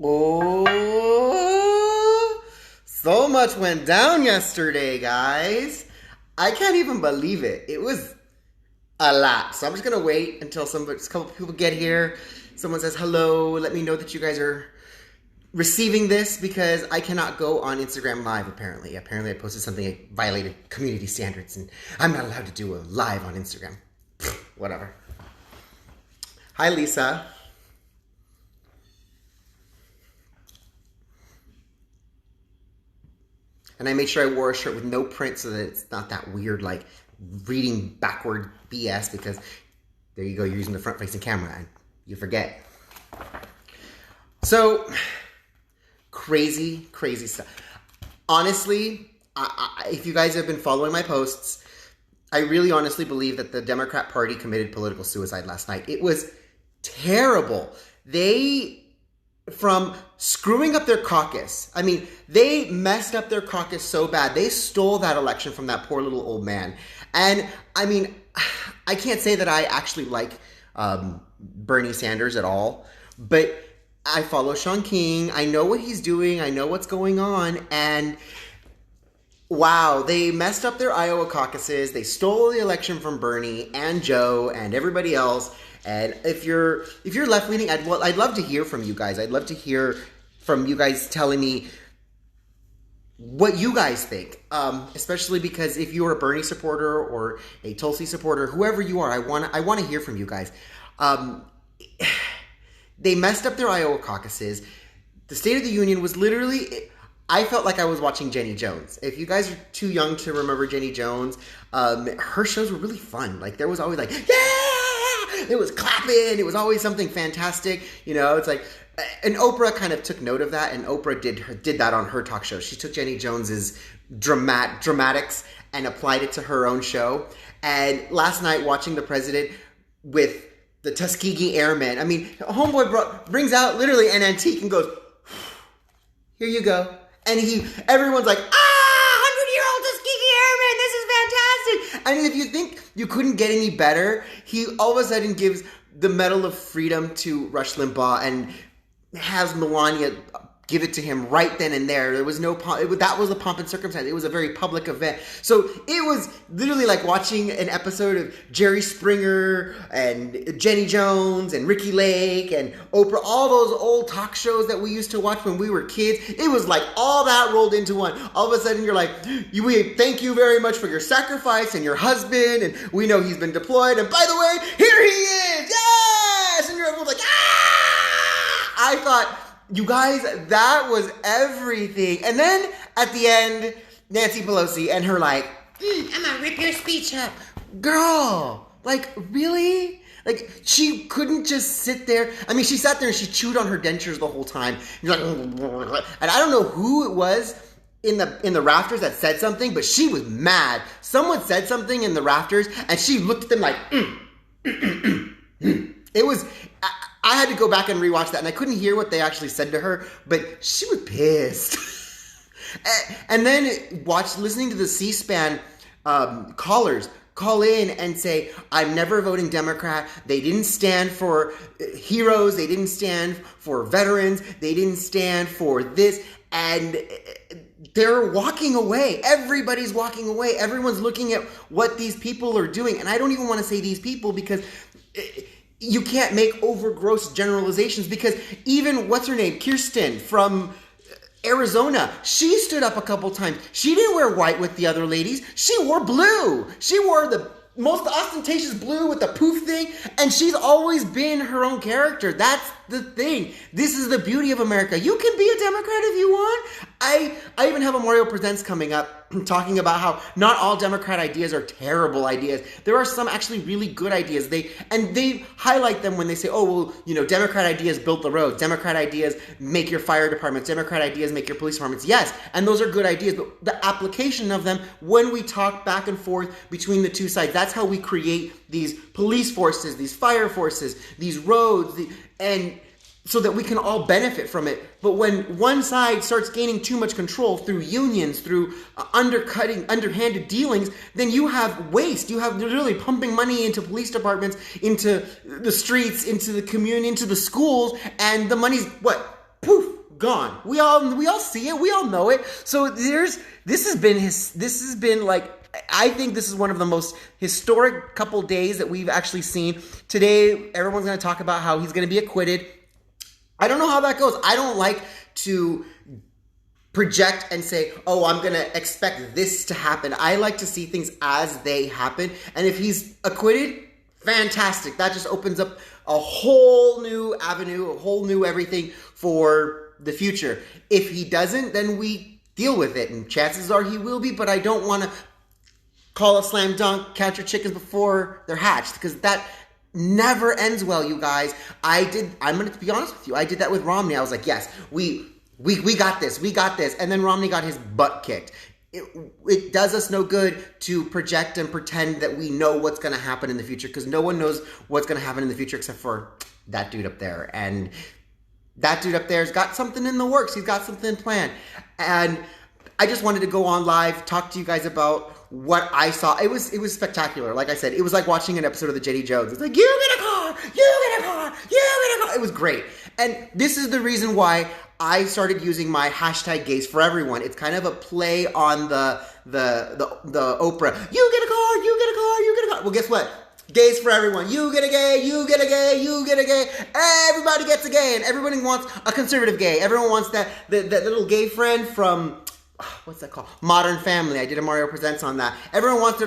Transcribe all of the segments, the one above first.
Oh, so much went down yesterday, guys. I can't even believe it. It was a lot. So I'm just gonna wait until a couple people get here. Someone says hello. Let me know that you guys are receiving this because I cannot go on Instagram Live. Apparently, I posted something that violated community standards, and I'm not allowed to do a live on Instagram. Whatever. Hi, Lisa. And I made sure I wore a shirt with no print so that it's not that weird, like, reading backward BS, because there you go, you're using the front-facing camera, and you forget. So, crazy stuff. Honestly, if you guys have been following my posts, I really honestly believe that the Democrat Party committed political suicide last night. It was terrible. From screwing up their caucus. I mean, they messed up their caucus so bad. They stole that election from that poor little old man. And, I mean, I can't say that I actually like Bernie Sanders at all, but I follow Shaun King. I know what he's doing. I know what's going on. And, wow, they messed up their Iowa caucuses. They stole the election from Bernie and Joe and everybody else. And if you're left-leaning, I'd love to hear from you guys. I'd love to hear from you guys telling me what you guys think. Especially because if you're a Bernie supporter or a Tulsi supporter, whoever you are, I want to hear from you guys. They messed up their Iowa caucuses. The State of the Union was literally, I felt like I was watching Jenny Jones. If you guys are too young to remember Jenny Jones, her shows were really fun. Like, there was always like, yeah! It was clapping. It was always something fantastic. You know, it's like, and Oprah kind of took note of that, and Oprah did that on her talk show. She took Jenny Jones's dramatics and applied it to her own show. And last night, watching the president with the Tuskegee Airmen, I mean, homeboy brings out literally an antique and goes, "Here you go," and everyone's like, "Ah, 100-year-old Tuskegee Airmen! This is fantastic!" I mean, if you think you couldn't get any better, he all of a sudden gives the Medal of Freedom to Rush Limbaugh and has Melania give it to him right then and there. There was that was a pomp and circumstance. It was a very public event. So it was literally like watching an episode of Jerry Springer and Jenny Jones and Ricky Lake and Oprah, all those old talk shows that we used to watch when we were kids. It was like all that rolled into one. All of a sudden you're like, we thank you very much for your sacrifice and your husband, and we know he's been deployed, and by the way, here he is! Yes! And everyone's like, ah! I thought, you guys, that was everything. And then at the end, Nancy Pelosi and her like, I'm gonna rip your speech up. Girl, like, really? Like, she couldn't just sit there. I mean, she sat there and she chewed on her dentures the whole time. And I don't know who it was in the rafters that said something, but she was mad. Someone said something in the rafters and she looked at them like, It was, I had to go back and rewatch that, and I couldn't hear what they actually said to her, but she was pissed. And then listening to the C-SPAN callers call in and say, I'm never voting Democrat. They didn't stand for heroes. They didn't stand for veterans. They didn't stand for this. And they're walking away. Everybody's walking away. Everyone's looking at what these people are doing. And I don't even want to say these people because you can't make overgross generalizations, because even, what's her name, Kirsten from Arizona, she stood up a couple times. She didn't wear white with the other ladies. She wore blue. She wore the most ostentatious blue with the poof thing, and she's always been her own character. That's the thing. This is the beauty of America. You can be a Democrat if you want. I even have a Mario Presents coming up talking about how not all Democrat ideas are terrible ideas. There are some actually really good ideas. They highlight them when they say, oh, well, you know, Democrat ideas built the roads. Democrat ideas make your fire departments. Democrat ideas make your police departments. Yes, and those are good ideas, but the application of them, when we talk back and forth between the two sides, that's how we create these police forces, these fire forces, these roads, and so that we can all benefit from it. But when one side starts gaining too much control through unions, through underhanded dealings, then you have waste. You have literally pumping money into police departments, into the streets, into the community, into the schools, and the money's, what? Poof! gone. We all see it. We all know it. So this has been like, I think this is one of the most historic couple days that we've actually seen. Today, everyone's going to talk about how he's going to be acquitted. I don't know how that goes. I don't like to project and say, oh, I'm going to expect this to happen. I like to see things as they happen. And if he's acquitted, fantastic. That just opens up a whole new avenue, a whole new everything for the future. If he doesn't, then we deal with it. And chances are he will be, but I don't want to call a slam dunk, count your chickens before they're hatched, because that never ends well, you guys. I'm going to be honest with you. I did that with Romney. I was like, yes, we got this. We got this. And then Romney got his butt kicked. It does us no good to project and pretend that we know what's going to happen in the future, because no one knows what's going to happen in the future except for that dude up there. And that dude up there's got something in the works. He's got something planned. And I just wanted to go on live, talk to you guys about what I saw. It was spectacular. Like I said, it was like watching an episode of the Jenny Jones. It's like, you get a car, you get a car, you get a car. It was great. And this is the reason why I started using my hashtag Gays for Everyone. It's kind of a play on the Oprah. You get a car, you get a car, you get a car. Well, guess what? Gays for everyone. You get a gay, you get a gay, you get a gay. Everybody gets a gay, and everybody wants a conservative gay. Everyone wants that little gay friend from, what's that called? Modern Family. I did a Mario Presents on that. Everyone wants their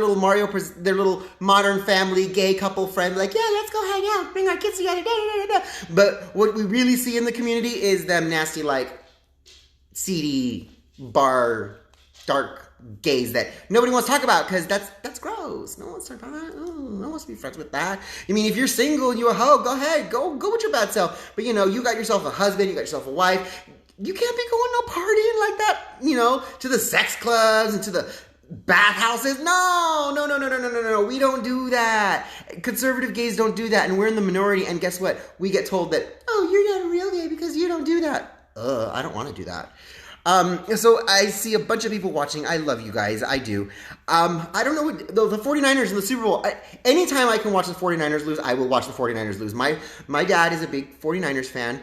little Modern Family gay couple friend. Like, yeah, let's go hang out, bring our kids together. Da, da, da, da. But what we really see in the community is them nasty, like, seedy, bar, dark gays that nobody wants to talk about, because that's gross. No one wants to talk about that. No one wants to be friends with that. I mean, if you're single and you're a hoe, go ahead. Go with your bad self. But, you got yourself a husband, you got yourself a wife. You can't be going no partying like that, to the sex clubs and to the bathhouses. No. We don't do that. Conservative gays don't do that. And we're in the minority. And guess what? We get told that, oh, you're not a real gay because you don't do that. I don't want to do that. So I see a bunch of people watching. I love you guys. I do. I don't know what the 49ers in the Super Bowl. Anytime I can watch the 49ers lose, I will watch the 49ers lose. My dad is a big 49ers fan.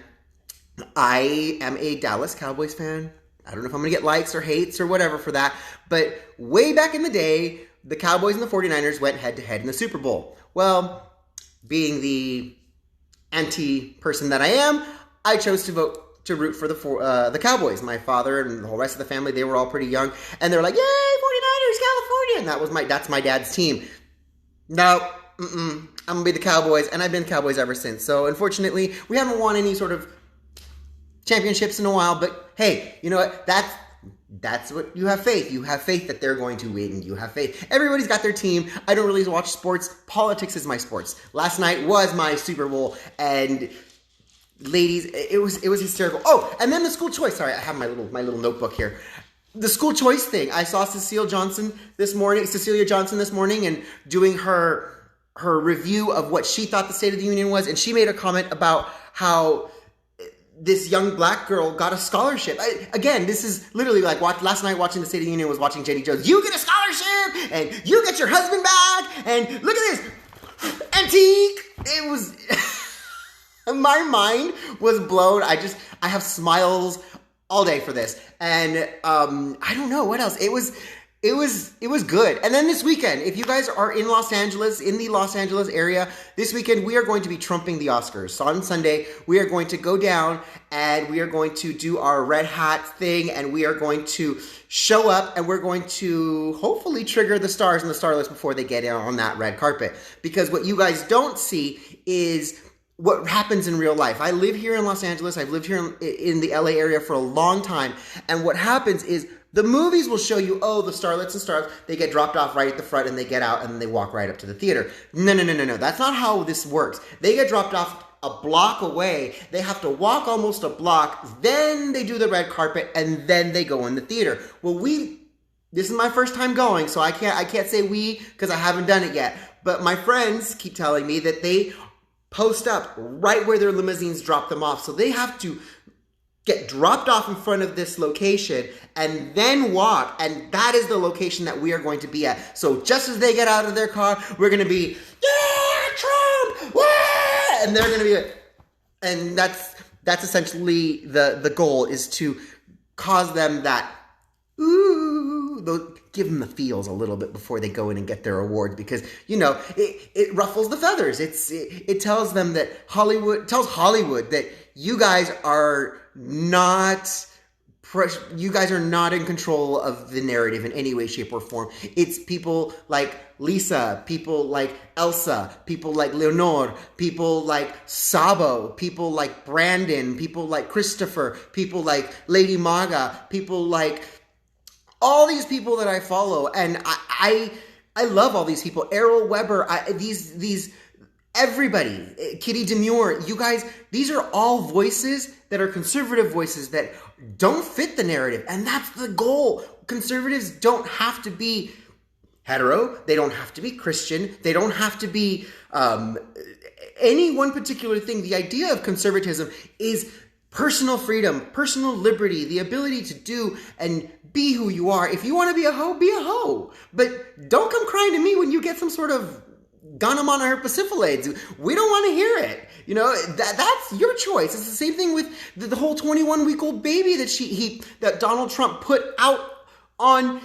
I am a Dallas Cowboys fan. I don't know if I'm going to get likes or hates or whatever for that. But way back in the day, the Cowboys and the 49ers went head-to-head in the Super Bowl. Well, being the anti-person that I am, I chose to root for the Cowboys. My father and the whole rest of the family, they were all pretty young. And they were like, yay, 49ers, California! And that's my dad's team. No, I'm going to be the Cowboys. And I've been Cowboys ever since. So, unfortunately, we haven't won any sort of championships in a while, but hey, you know what? That's what you have faith. You have faith that they're going to win. You have faith. Everybody's got their team. I don't really watch sports. Politics is my sports. Last night was my Super Bowl, and ladies, it was hysterical. Oh, and then the school choice. Sorry, I have my little notebook here. The school choice thing. I saw Cecilia Johnson this morning, and doing her review of what she thought the State of the Union was, and she made a comment about how this young black girl got a scholarship. Again, this is literally like last night watching the State of the Union was watching Jenny Jones. You get a scholarship, and you get your husband back, and look at this. Antique. It was... My mind was blown. I have smiles all day for this. And I don't know what else. It was good. And then this weekend, if you guys are in Los Angeles, in the Los Angeles area, this weekend we are going to be trumping the Oscars. So on Sunday, we are going to go down and we are going to do our red hat thing, and we are going to show up, and we're going to hopefully trigger the stars and the starlets before they get in on that red carpet. Because what you guys don't see is what happens in real life. I live here in Los Angeles. I've lived here in the LA area for a long time. And what happens is the movies will show you, oh, the starlets and stars, they get dropped off right at the front and they get out and then they walk right up to the theater. No. That's not how this works. They get dropped off a block away. They have to walk almost a block. Then they do the red carpet and then they go in the theater. Well, this is my first time going, so I can't say we because I haven't done it yet. But my friends keep telling me that they post up right where their limousines drop them off. So they have to get dropped off in front of this location and then walk. And that is the location that we are going to be at. So just as they get out of their car, we're going to be, yeah, Trump! Wah! And they're going to be, and that's essentially the goal, is to cause them that ooh, give them the feels a little bit before they go in and get their awards, because it ruffles the feathers. It tells them that Hollywood that you guys are not in control of the narrative in any way, shape, or form. It's people like Lisa, people like Elsa, people like Leonor, people like Sabo, people like Brandon, people like Christopher, people like Lady Maga, people like all these people that I follow. And I love all these people. Errol Weber, these everybody, Kitty Demure, you guys, these are all voices that are conservative voices that don't fit the narrative. And that's the goal. Conservatives don't have to be hetero. They don't have to be Christian. They don't have to be any one particular thing. The idea of conservatism is personal freedom, personal liberty, the ability to do and be who you are. If you want to be a hoe, be a hoe. But don't come crying to me when you get some sort of Ghana monohyposyphilades. We don't want to hear it. That's your choice. It's the same thing with the whole 21-week-old baby that Donald Trump put out on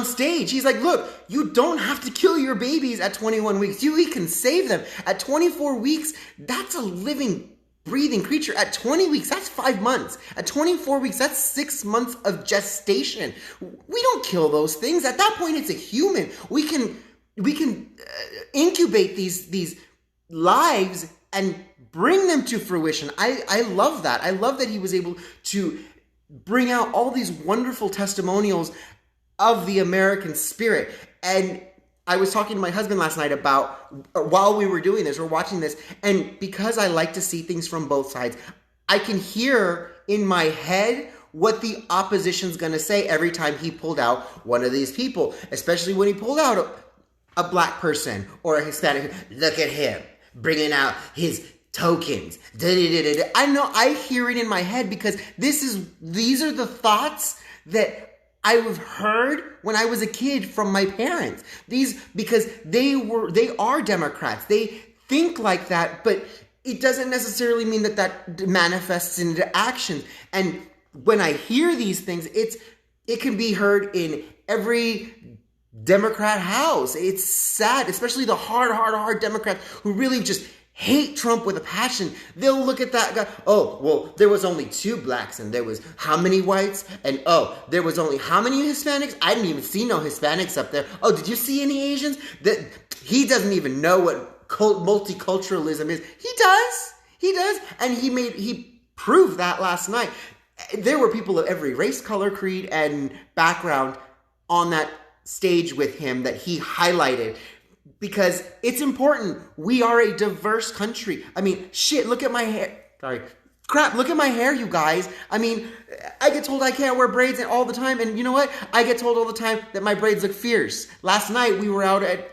stage. He's like, look, you don't have to kill your babies at 21 weeks. We can save them. At 24 weeks, that's a living, breathing creature. At 20 weeks, that's 5 months. At 24 weeks, that's 6 months of gestation. We don't kill those things. At that point, it's a human. We can incubate these lives and bring them to fruition. I love that. I love that he was able to bring out all these wonderful testimonials of the American spirit. And I was talking to my husband last night while we were doing this, we're watching this, and because I like to see things from both sides, I can hear in my head what the opposition's going to say every time he pulled out one of these people, especially when he pulled out a black person or a Hispanic. Look at him bringing out his tokens. I know, I hear it in my head because these are the thoughts that I've heard when I was a kid from my parents. Because they are Democrats. They think like that, but it doesn't necessarily mean that manifests into actions. And when I hear these things, it can be heard in every Democrat house. It's sad, especially the hard Democrats who really just hate Trump with a passion. They'll look at that guy, oh, well, there was only 2 blacks and there was how many whites? And oh, there was only how many Hispanics? I didn't even see no Hispanics up there. Oh, did you see any Asians? He doesn't even know what multiculturalism is. He does. And he proved that last night. There were people of every race, color, creed, and background on that stage with him that he highlighted. Because it's important. We are a diverse country. I mean, shit, look at my hair. Sorry. Crap, look at my hair, you guys. I mean, I get told I can't wear braids all the time. And you know what? I get told all the time that my braids look fierce. Last night, we were out at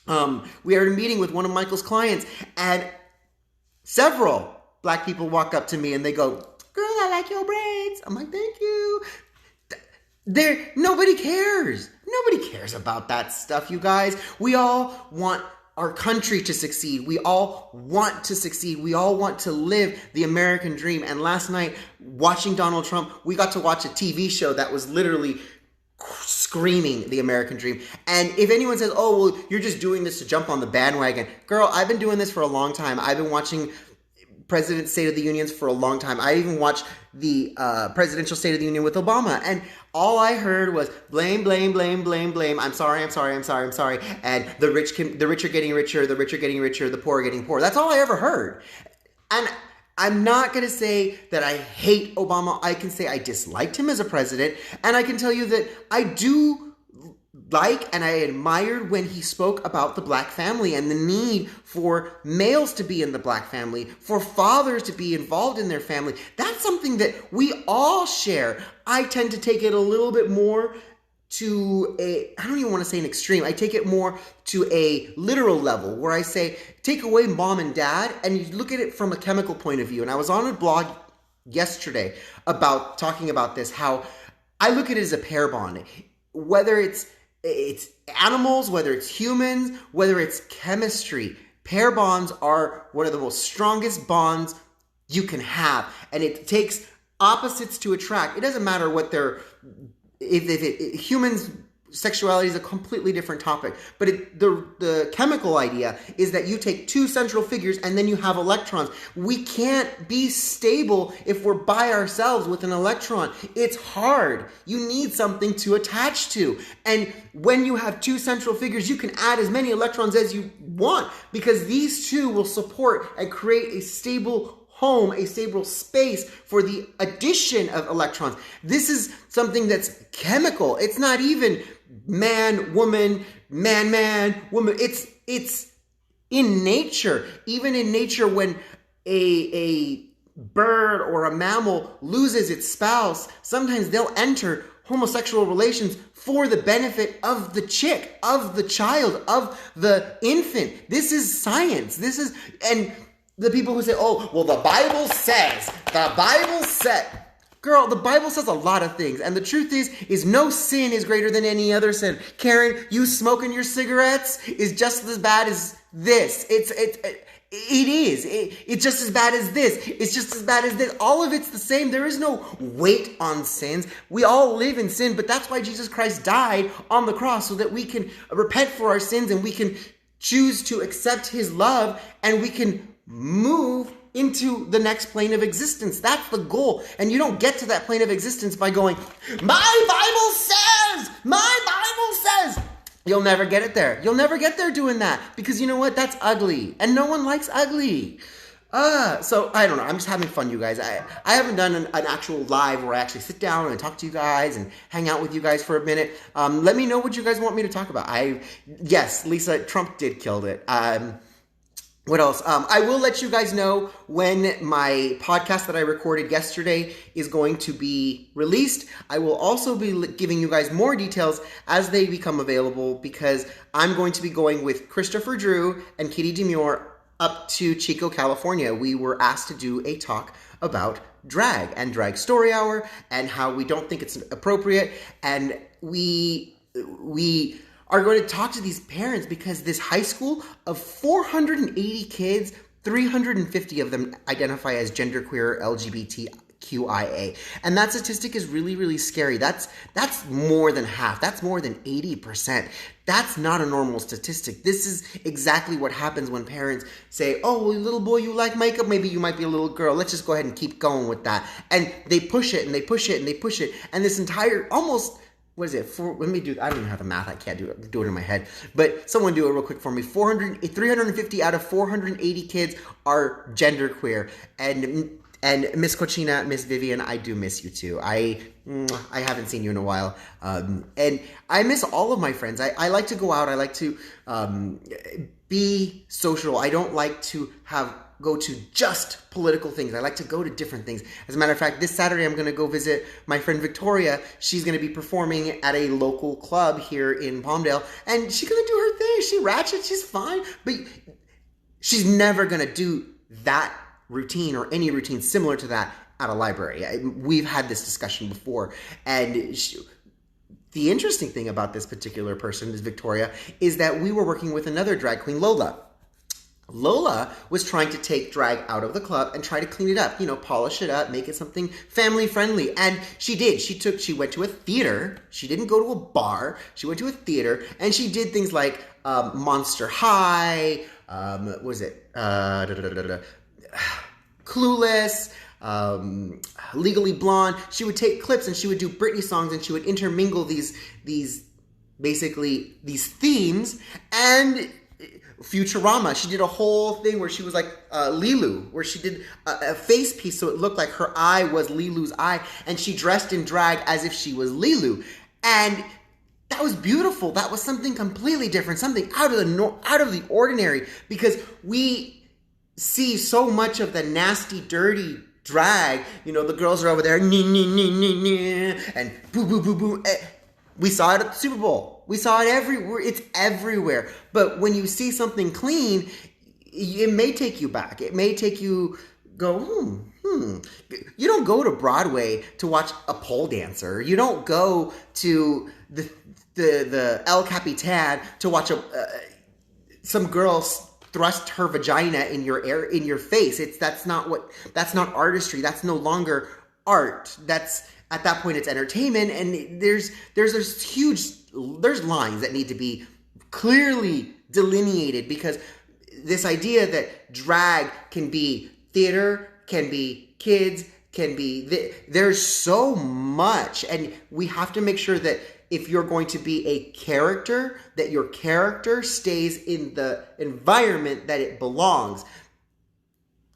a meeting with one of Michael's clients. And several black people walk up to me and they go, girl, I like your braids. I'm like, thank you. Nobody cares. Nobody cares about that stuff, you guys. We all want our country to succeed. We all want to succeed. We all want to live the American dream. And last night, watching Donald Trump, we got to watch a TV show that was literally screaming the American dream. And if anyone says, oh, well, you're just doing this to jump on the bandwagon. Girl, I've been doing this for a long time. I've been watching President's State of the Unions for a long time. I even watched the Presidential State of the Union with Obama. And all I heard was blame, blame, blame, blame, blame. I'm sorry. And the rich are getting richer, the poor are getting poorer. That's all I ever heard. And I'm not going to say that I hate Obama. I can say I disliked him as a president. And I can tell you that I do like and I admired when he spoke about the black family and the need for males to be in the black family, for fathers to be involved in their family. That's something that we all share. I tend to take it a little bit more to I don't even want to say an extreme. I take it more to a literal level where I say, take away mom and dad and you look at it from a chemical point of view. And I was on a blog yesterday talking about this, how I look at it as a pair bond. Whether it's animals, whether it's humans, whether it's chemistry, pair bonds are one of the most strongest bonds you can have. And it takes opposites to attract. It doesn't matter what they're, humans, sexuality is a completely different topic. But the chemical idea is that you take two central figures and then you have electrons. We can't be stable if we're by ourselves with an electron. It's hard. You need something to attach to. And when you have two central figures, you can add as many electrons as you want, because these two will support and create a stable home, a stable space for the addition of electrons. This is something that's chemical. It's not even man, woman, man, woman. It's in nature. Even in nature, when a bird or a mammal loses its spouse, sometimes they'll enter homosexual relations for the benefit of the chick, of the child, of the infant. This is science. And the people who say, oh, well, the Bible says. Girl, the Bible says a lot of things. And the truth is no sin is greater than any other sin. Karen, you smoking your cigarettes is just as bad as this. It's just as bad as this. It's just as bad as this. All of it's the same. There is no weight on sins. We all live in sin, but that's why Jesus Christ died on the cross, so that we can repent for our sins and we can choose to accept his love, and we can move into the next plane of existence. That's the goal. And you don't get to that plane of existence by going, my Bible says. You'll never get it there. You'll never get there doing that, because you know what? That's ugly, and no one likes ugly. So I don't know. I'm just having fun, you guys. I haven't done an actual live where I actually sit down and talk to you guys and hang out with you guys for a minute. Let me know what you guys want me to talk about. Yes, Lisa, Trump did kill it. What else? I will let you guys know when my podcast that I recorded yesterday is going to be released. I will also be giving you guys more details as they become available, because I'm going to be going with Christopher Drew and Kitty Demure up to Chico, California. We were asked to do a talk about drag and drag story hour and how we don't think it's appropriate. And we are going to talk to these parents, because this high school of 480 kids, 350 of them identify as genderqueer, LGBTQIA. And that statistic is really, really scary. That's more than half. That's more than 80%. That's not a normal statistic. This is exactly what happens when parents say, oh, well, little boy, you like makeup? Maybe you might be a little girl. Let's just go ahead and keep going with that. And they push it and they push it and they push it. And this entire almost... What is it? Let me do. I don't even have the math. I can't do it in my head. But someone do it real quick for me. 350 out of 480 kids are genderqueer. And Miss Cochina, Miss Vivian, I do miss you too. I haven't seen you in a while. And I miss all of my friends. I like to go out. I like to be social. I don't like to go to just political things. I like to go to different things. As a matter of fact, this Saturday I'm going to go visit my friend Victoria. She's going to be performing at a local club here in Palmdale, and she's going to do her thing. She ratchet, she's fine, but she's never going to do that routine or any routine similar to that at a library. We've had this discussion before, and the interesting thing about this particular person, is Victoria, is that we were working with another drag queen, Lola. Lola was trying to take drag out of the club and try to clean it up, polish it up, make it something family friendly. And she did. She went to a theater. She didn't go to a bar. She went to a theater, and she did things like Monster High, what was it? Clueless, Legally Blonde. She would take clips and she would do Britney songs, and she would intermingle these themes. And Futurama, she did a whole thing where she was like Lilu, where she did a face piece so it looked like her eye was Lilu's eye, and she dressed in drag as if she was Lilu. And that was beautiful. That was something completely different, something out of the ordinary, because we see so much of the nasty, dirty drag. The girls are over there, and boo, boo, boo, boo. We saw it at the Super Bowl. We saw it everywhere. It's everywhere. But when you see something clean, it may take you back. It may take you go, You don't go to Broadway to watch a pole dancer. You don't go to the El Capitan to watch some girls thrust her vagina in your face. That's not artistry. That's no longer art. At that point it's entertainment, and there's lines that need to be clearly delineated, because this idea that drag can be theater, can be kids, can be there's so much, and we have to make sure that if you're going to be a character, that your character stays in the environment that it belongs.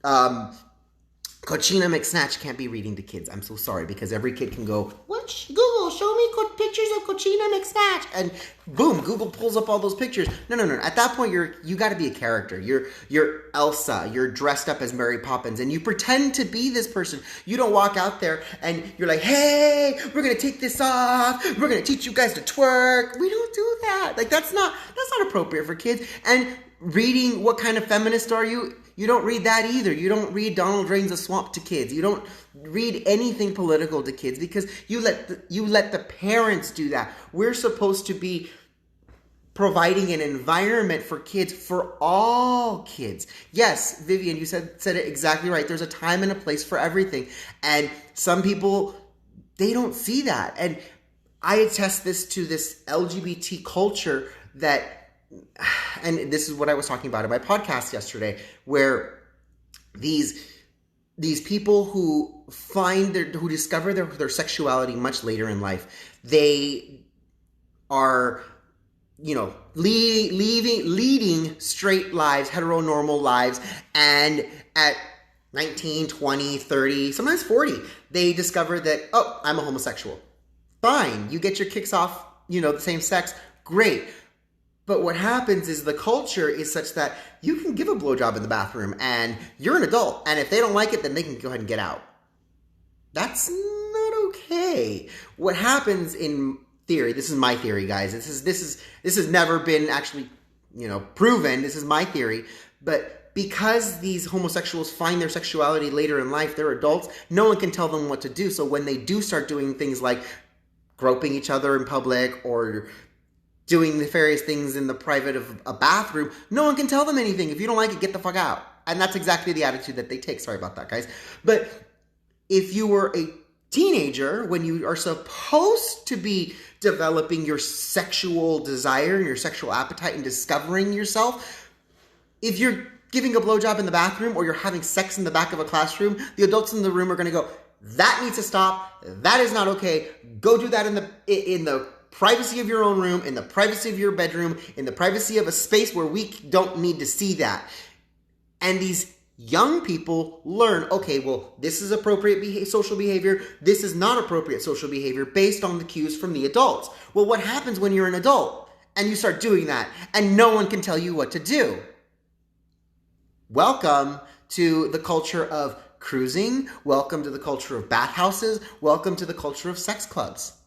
Cochina McSnatch can't be reading to kids. I'm so sorry, because every kid can go, what? Google, show me pictures of Cochina McSnatch. And boom, Google pulls up all those pictures. No. At that point, you got to be a character. You're Elsa. You're dressed up as Mary Poppins, and you pretend to be this person. You don't walk out there and you're like, hey, we're going to take this off. We're going to teach you guys to twerk. We don't do that. Like, that's not appropriate for kids. And reading, what kind of feminist are you? You don't read that either. You don't read Donald Drains a Swamp to kids. You don't read anything political to kids, because you let the parents do that. We're supposed to be providing an environment for kids, for all kids. Yes, Vivian, you said it exactly right. There's a time and a place for everything. And some people, they don't see that. And I attest this to this LGBT culture that, and this is what I was talking about in my podcast yesterday, where these people who discover their sexuality much later in life, they are, leading straight lives, heteronormal lives, and at 19, 20, 30, sometimes 40, they discover that, oh, I'm a homosexual. Fine, you get your kicks off, the same sex, great. But what happens is the culture is such that you can give a blowjob in the bathroom and you're an adult. And if they don't like it, then they can go ahead and get out. That's not okay. What happens in theory, this is my theory, guys. This has never been actually, proven. This is my theory. But because these homosexuals find their sexuality later in life, they're adults, no one can tell them what to do. So when they do start doing things like groping each other in public or doing nefarious things in the private of a bathroom, no one can tell them anything. If you don't like it, get the fuck out. And that's exactly the attitude that they take. Sorry about that, guys. But if you were a teenager, when you are supposed to be developing your sexual desire and your sexual appetite and discovering yourself, if you're giving a blowjob in the bathroom or you're having sex in the back of a classroom, the adults in the room are going to go, that needs to stop. That is not okay. Go do that in the privacy of your own room, in the privacy of your bedroom, in the privacy of a space where we don't need to see that. And these young people learn, okay, well, this is appropriate social behavior. This is not appropriate social behavior based on the cues from the adults. Well, what happens when you're an adult and you start doing that and no one can tell you what to do? Welcome to the culture of cruising. Welcome to the culture of bathhouses. Welcome to the culture of sex clubs.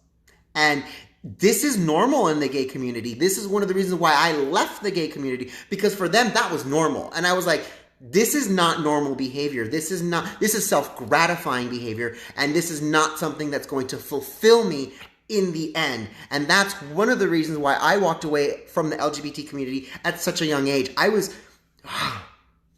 And this is normal in the gay community. This is one of the reasons why I left the gay community, because for them, that was normal. And I was like, this is not normal behavior. This is self-gratifying behavior. And this is not something that's going to fulfill me in the end. And that's one of the reasons why I walked away from the LGBT community at such a young age. I was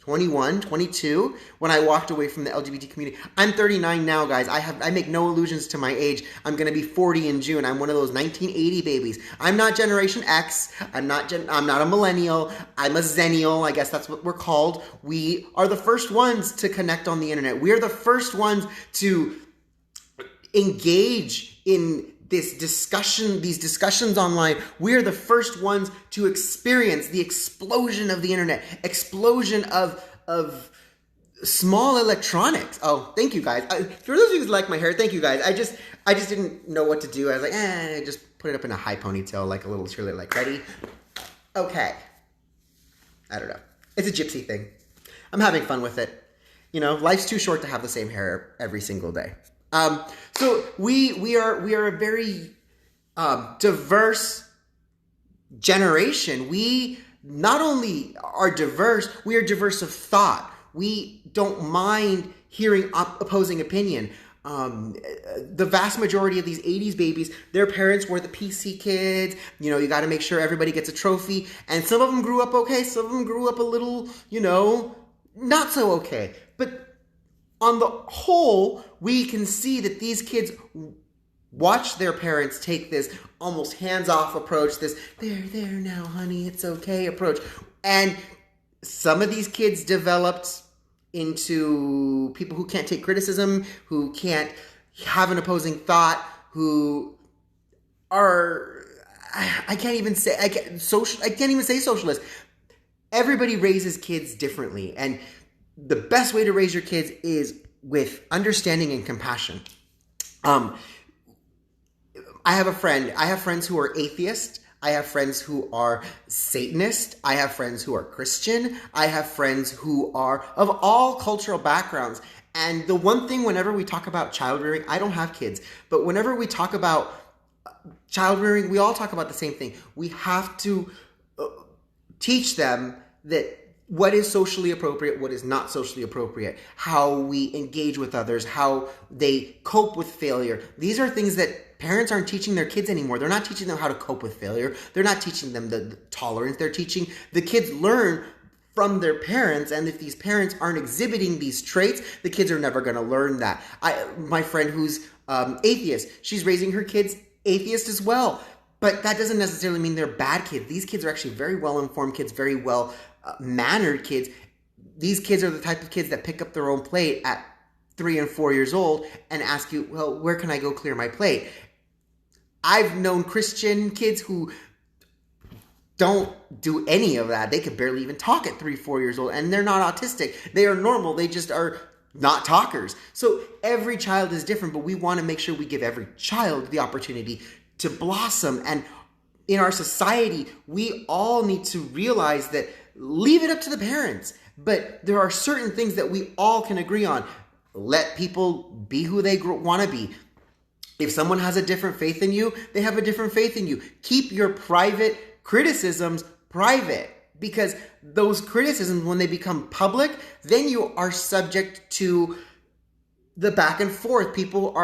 21, 22 when I walked away from the LGBT community. I'm 39 now, guys. I make no illusions to my age. I'm going to be 40 in June. I'm one of those 1980 babies. I'm not Generation X. I'm not a millennial. I'm a zennial. I guess that's what we're called. We are the first ones to connect on the internet. We are the first ones to engage in these discussions online. We're the first ones to experience the explosion of the internet, explosion of small electronics. Oh, thank you guys. For those of you who like my hair, thank you guys. I just didn't know what to do. I was like, just put it up in a high ponytail like a little cheerleader. Like, ready? Okay. I don't know. It's a gypsy thing. I'm having fun with it. Life's too short to have the same hair every single day. So we are a very diverse generation. We not only are diverse, we are diverse of thought. We don't mind hearing opposing opinion. The vast majority of these 80s babies, their parents were the PC kids. You know, you got to make sure everybody gets a trophy. And some of them grew up okay. Some of them grew up a little, you know, not so okay. But on the whole, we can see that these kids watch their parents take this almost hands-off approach, this there now, honey, it's okay approach. And some of these kids developed into people who can't take criticism, who can't have an opposing thought, who are, I can't even say socialist. Everybody raises kids differently, and the best way to raise your kids is with understanding and compassion. I have friends who are atheists. I have friends who are Satanist. I have friends who are Christian. I have friends who are of all cultural backgrounds. And the one thing, whenever we talk about child rearing, I don't have kids, but whenever we talk about child rearing, we all talk about the same thing. We have to teach them that what is socially appropriate, what is not socially appropriate, how we engage with others, how they cope with failure. These are things that parents aren't teaching their kids anymore. They're not teaching them how to cope with failure. They're not teaching them the tolerance. They're teaching the kids learn from their parents, and if these parents aren't exhibiting these traits, the kids are never going to learn that. My friend who's atheist, she's raising her kids atheist as well. But that doesn't necessarily mean they're bad kids. These kids are actually very well-informed kids, very well-mannered kids. These kids are the type of kids that pick up their own plate at 3 and 4 years old and ask you, well, where can I go clear my plate? I've known Christian kids who don't do any of that. They could barely even talk at 3, 4 years old, and they're not autistic. They are normal. They just are not talkers. So every child is different, but we want to make sure we give every child the opportunity to blossom. And in our society, we all need to realize that leave it up to the parents. But there are certain things that we all can agree on. Let people be who they want to be. If someone has a different faith than you, they have a different faith than you. Keep your private criticisms private, because those criticisms, when they become public, then you are subject to the back and forth. People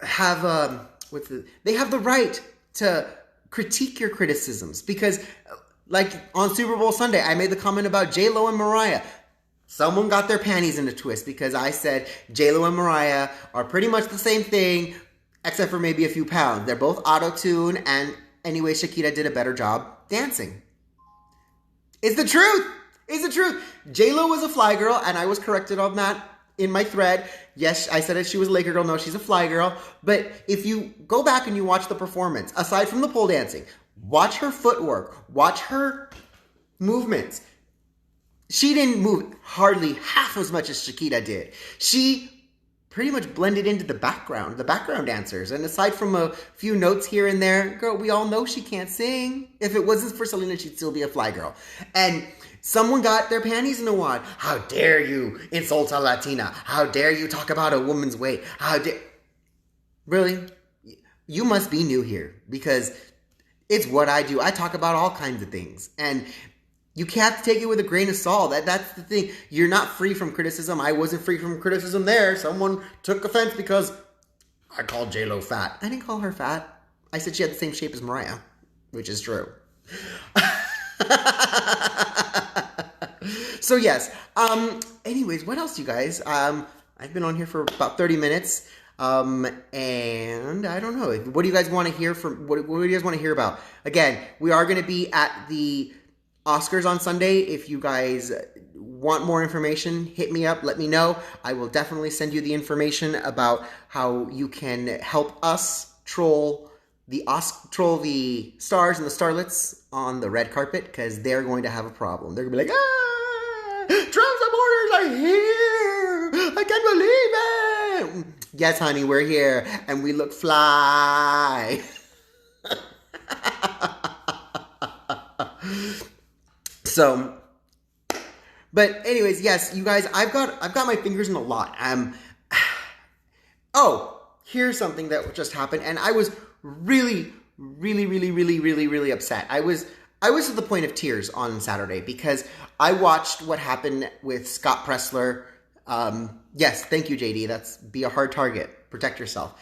have the right to critique your criticisms, because like on Super Bowl Sunday, I made the comment about J-Lo and Mariah. Someone got their panties in a twist because I said J-Lo and Mariah are pretty much the same thing, except for maybe a few pounds. They're both auto-tune, and anyway, Shakira did a better job dancing. It's the truth. It's the truth. J-Lo was a fly girl, and I was corrected on that in my thread. Yes, I said that she was a Laker girl. No, she's a fly girl. But if you go back and you watch the performance, aside from the pole dancing, watch her footwork, watch her movements. She didn't move hardly half as much as Shakira did. She pretty much blended into the background dancers. And aside from a few notes here and there, girl, we all know she can't sing. If it wasn't for Selena, she'd still be a fly girl. And someone got their panties in a wad. How dare you insult a Latina? How dare you talk about a woman's weight? Really? You must be new here, because it's what I do. I talk about all kinds of things. And you have to take it with a grain of salt. That's the thing. You're not free from criticism. I wasn't free from criticism there. Someone took offense because I called J-Lo fat. I didn't call her fat. I said she had the same shape as Mariah, which is true. So yes. Anyways, what else, you guys? I've been on here for about 30 minutes. And I don't know. What do you guys want to hear from? What do you guys want to hear about? Again, we are going to be at the Oscars on Sunday. If you guys want more information, hit me up, let me know. I will definitely send you the information about how you can help us troll the stars and the starlets on the red carpet, because they're going to have a problem. They're going to be like, Trump supporters are here! I can't believe it! Yes, honey, we're here, and we look fly. So, but anyways, yes, you guys, I've got my fingers in a lot. Oh, here's something that just happened, and I was really upset. I was to the point of tears on Saturday, because I watched what happened with Scott Pressler Yes, thank you, JD. That's be a hard target. Protect yourself.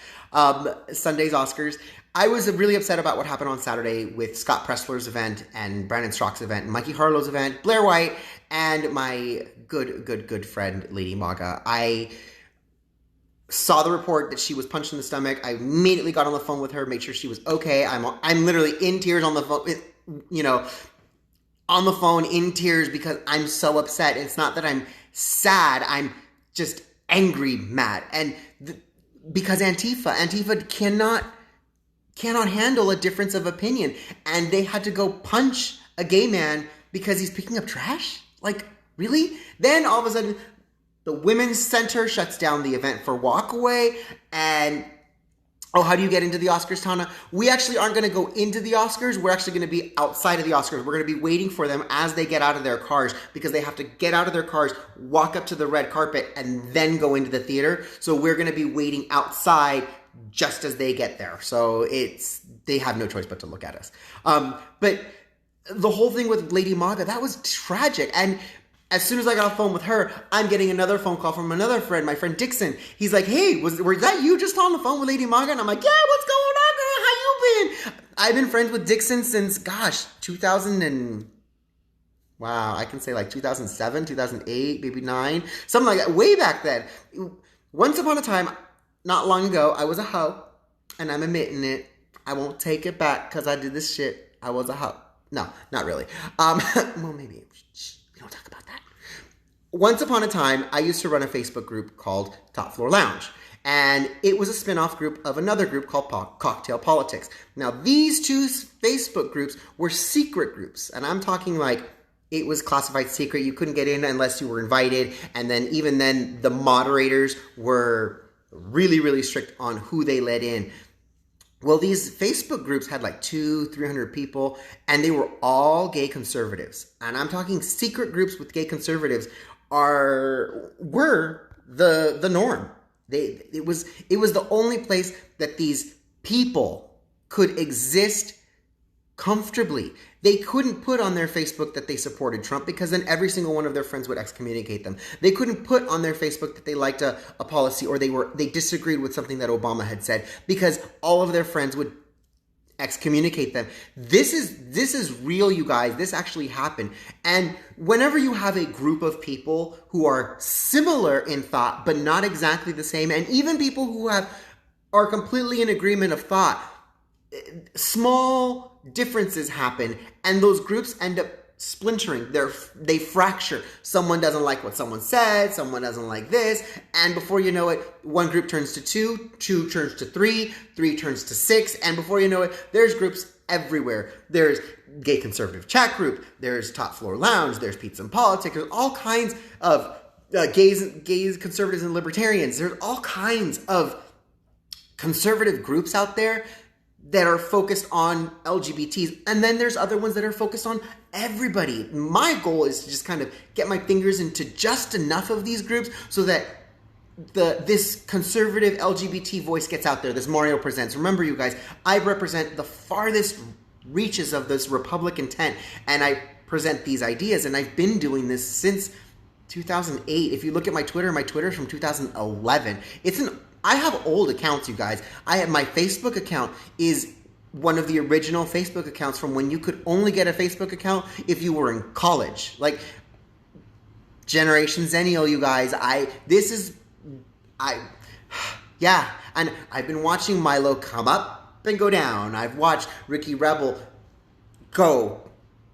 Sunday's Oscars. I was really upset about what happened on Saturday with Scott Pressler's event and Brandon Strock's event, and Mikey Harlow's event, Blair White, and my good friend Lady Maga. I saw the report that she was punched in the stomach. I immediately got on the phone with her, made sure she was okay. I'm literally in tears on the phone, on the phone in tears because I'm so upset. It's not that I'm sad. I'm just angry, mad. And because Antifa cannot handle a difference of opinion. And they had to go punch a gay man because he's picking up trash? Like, really? Then all of a sudden, the Women's Center shuts down the event for Walkaway. And, how do you get into the Oscars, Tana? We actually aren't going to go into the Oscars. We're actually going to be outside of the Oscars. We're going to be waiting for them as they get out of their cars because they have to get out of their cars, walk up to the red carpet, and then go into the theater. So we're going to be waiting outside just as they get there. So they have no choice but to look at us. But the whole thing with Lady Maga, that was tragic. And as soon as I got off the phone with her, I'm getting another phone call from another friend, my friend Dixon. He's like, hey, was that you just on the phone with Lady Maga? And I'm like, yeah, what's going on, girl? How you been? I've been friends with Dixon since, 2000 and... Wow, I can say like 2007, 2008, maybe 9. Something like that. Way back then. Once upon a time, not long ago, I was a hoe. And I'm admitting it. I won't take it back because I did this shit. I was a hoe. No, not really. Well, maybe. Shh, we don't talk about that. Once upon a time, I used to run a Facebook group called Top Floor Lounge. And it was a spin-off group of another group called Cocktail Politics. Now, these two Facebook groups were secret groups. And I'm talking like it was classified secret. You couldn't get in unless you were invited. And then even then, the moderators were really, really strict on who they let in. Well, these Facebook groups had like 200-300 people, and they were all gay conservatives. And I'm talking secret groups with gay conservatives were the norm. It was the only place that these people could exist comfortably. They couldn't put on their Facebook that they supported Trump because then every single one of their friends would excommunicate them. They couldn't put on their Facebook that they liked a policy or they disagreed with something that Obama had said because all of their friends would excommunicate them. This is real, you guys. This actually happened. And whenever you have a group of people who are similar in thought but not exactly the same, and even people who are completely in agreement of thought, small differences happen and those groups end up splintering. They fracture. Someone doesn't like what someone said, someone doesn't like this, and before you know it, one group turns to two turns to three turns to 6, and before you know it, there's groups everywhere. There's gay conservative chat group, there's Top Floor Lounge, there's Pizza and Politics, there's all kinds of gays, conservatives, and libertarians. There's all kinds of conservative groups out there that are focused on LGBTs. And then there's other ones that are focused on everybody. My goal is to just kind of get my fingers into just enough of these groups so that this conservative LGBT voice gets out there. This Mario Presents. Remember, you guys, I represent the farthest reaches of this Republican tent, and I present these ideas, and I've been doing this since 2008. If you look at my Twitter's from 2011. I have old accounts, you guys. My Facebook account is one of the original Facebook accounts from when you could only get a Facebook account if you were in college. Like, Generation Zennial, you guys. Yeah. And I've been watching Milo come up and go down. I've watched Ricky Rebel go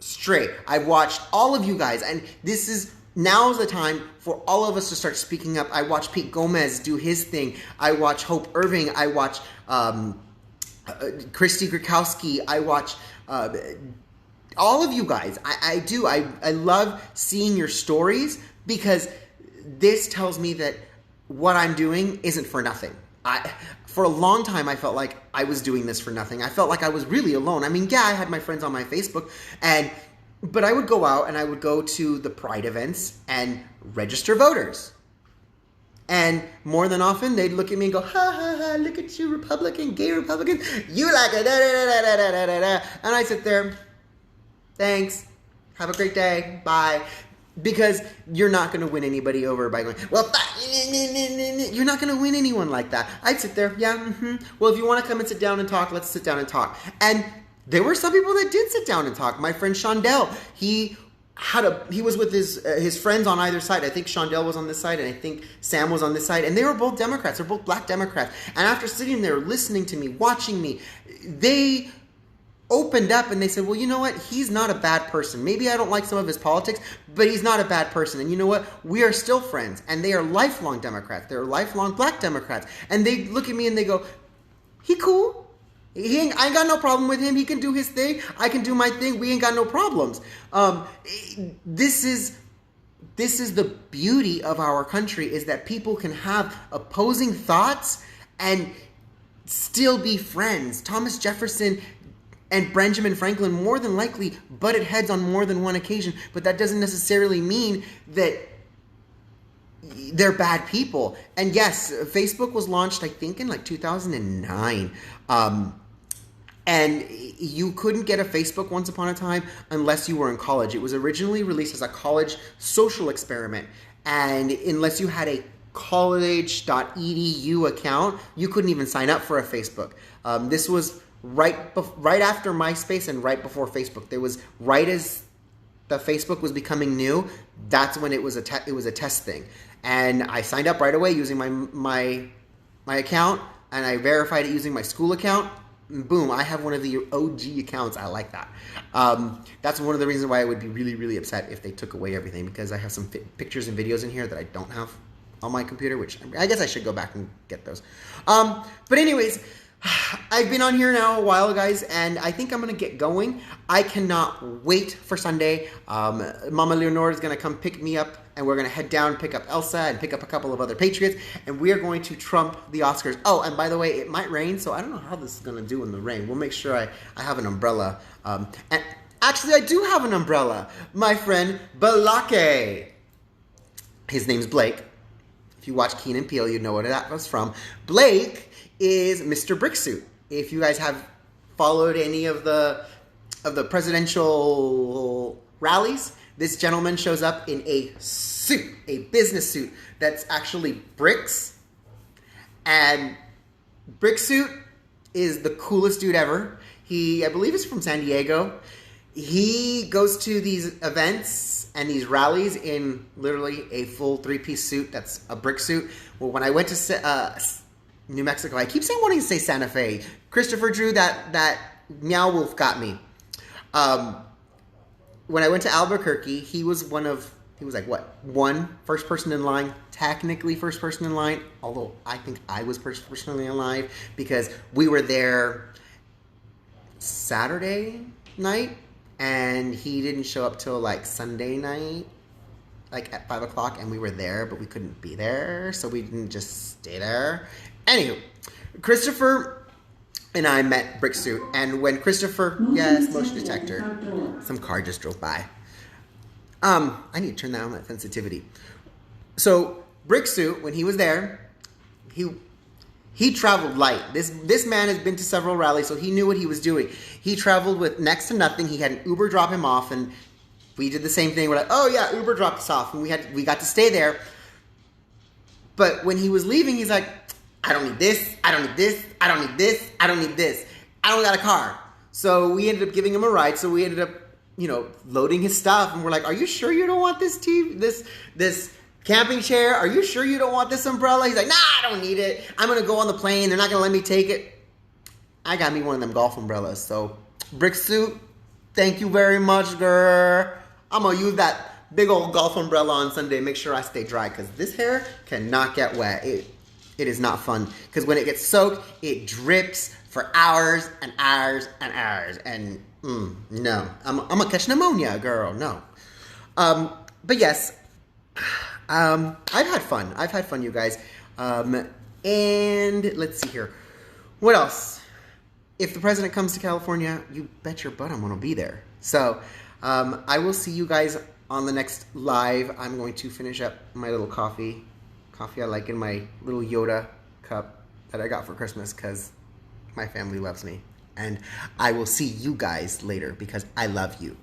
straight. I've watched all of you guys. And now's the time for all of us to start speaking up. I watch Pete Gomez do his thing. I watch Hope Irving. I watch Christy Grukowski. I watch all of you guys. I do. I love seeing your stories because this tells me that what I'm doing isn't for nothing. For a long time, I felt like I was doing this for nothing. I felt like I was really alone. I mean, yeah, I had my friends on my Facebook, but I would go out and I would go to the Pride events and register voters. And more than often, they'd look at me and go, ha, ha, ha, look at you, gay Republicans. You like it, da, da, da, da, da, da, da. And I sit there, thanks, have a great day, bye. Because you're not going to win anybody over by going, well, you're not going to win anyone like that. I'd sit there, well, if you want to come and sit down and talk, let's sit down and talk. And there were some people that did sit down and talk. My friend Shondell, he was with his friends on either side. I think Shondell was on this side, and I think Sam was on this side. And they were both Democrats. They're both black Democrats. And after sitting there, listening to me, watching me, they opened up and they said, well, you know what? He's not a bad person. Maybe I don't like some of his politics, but he's not a bad person. And you know what? We are still friends. And they are lifelong Democrats. They're lifelong black Democrats. And they look at me and they go, he cool. I ain't got no problem with him. He can do his thing. I can do my thing. We ain't got no problems. This is the beauty of our country, is that people can have opposing thoughts and still be friends. Thomas Jefferson and Benjamin Franklin more than likely butted heads on more than one occasion, but that doesn't necessarily mean that they're bad people. And yes, Facebook was launched, I think, in like 2009. And you couldn't get a Facebook once upon a time unless you were in college. It was originally released as a college social experiment. And unless you had a college.edu account, you couldn't even sign up for a Facebook. This was right after MySpace and right before Facebook. There was, right as the Facebook was becoming new, that's when it was a test thing. And I signed up right away using my account, and I verified it using my school account. And boom, I have one of the OG accounts. I like that. That's one of the reasons why I would be really, really upset if they took away everything, because I have some pictures and videos in here that I don't have on my computer, which I guess I should go back and get those. But anyways, I've been on here now a while, guys, and I think I'm going to get going. I cannot wait for Sunday. Mama Leonora is going to come pick me up, and we're going to head down, pick up Elsa, and pick up a couple of other Patriots, and we are going to trump the Oscars. Oh, and by the way, it might rain, so I don't know how this is going to do in the rain. We'll make sure I have an umbrella. And actually, I do have an umbrella. My friend Balake. His name's Blake. If you watch Key and Peele, you know what that was from. Blake is Mr. Bricksuit. If you guys have followed any of the presidential rallies, this gentleman shows up in a suit, a business suit that's actually bricks. And Bricksuit is the coolest dude ever. I believe he's from San Diego. He goes to these events and these rallies in literally a full three-piece suit that's a brick suit. Well, when I went to New Mexico, I keep saying wanting to say Santa Fe. Christopher Drew, that meow wolf got me. When I went to Albuquerque, he was like first person in line, technically first person in line, although I think I was first person in line because we were there Saturday night and he didn't show up till like Sunday night, like at 5 o'clock, and we were there, but we couldn't be there, so we didn't just stay there. Anywho, Christopher and I met Bricksuit, and when Christopher, yes, motion detector, some car just drove by. I need to turn down that sensitivity. So Bricksuit, when he was there, he traveled light. This man has been to several rallies, so he knew what he was doing. He traveled with next to nothing. He had an Uber drop him off, and we did the same thing. We're like, oh yeah, Uber dropped us off, and we got to stay there. But when he was leaving, he's like, I don't need this, I don't need this, I don't need this, I don't need this. I don't got a car. So we ended up giving him a ride. So we ended up, loading his stuff. And we're like, are you sure you don't want this TV, this camping chair? Are you sure you don't want this umbrella? He's like, nah, I don't need it. I'm going to go on the plane. They're not going to let me take it. I got me one of them golf umbrellas. So Bricksuit, thank you very much, girl. I'm going to use that big old golf umbrella on Sunday. Make sure I stay dry because this hair cannot get wet. It is not fun because when it gets soaked, it drips for hours and hours and hours. And no, I'm gonna catch pneumonia, girl. No. But yes, I've had fun. I've had fun, you guys. And let's see here. What else? If the president comes to California, you bet your butt I'm gonna be there. So I will see you guys on the next live. I'm going to finish up my little coffee I like in my little Yoda cup that I got for Christmas because my family loves me. And I will see you guys later because I love you.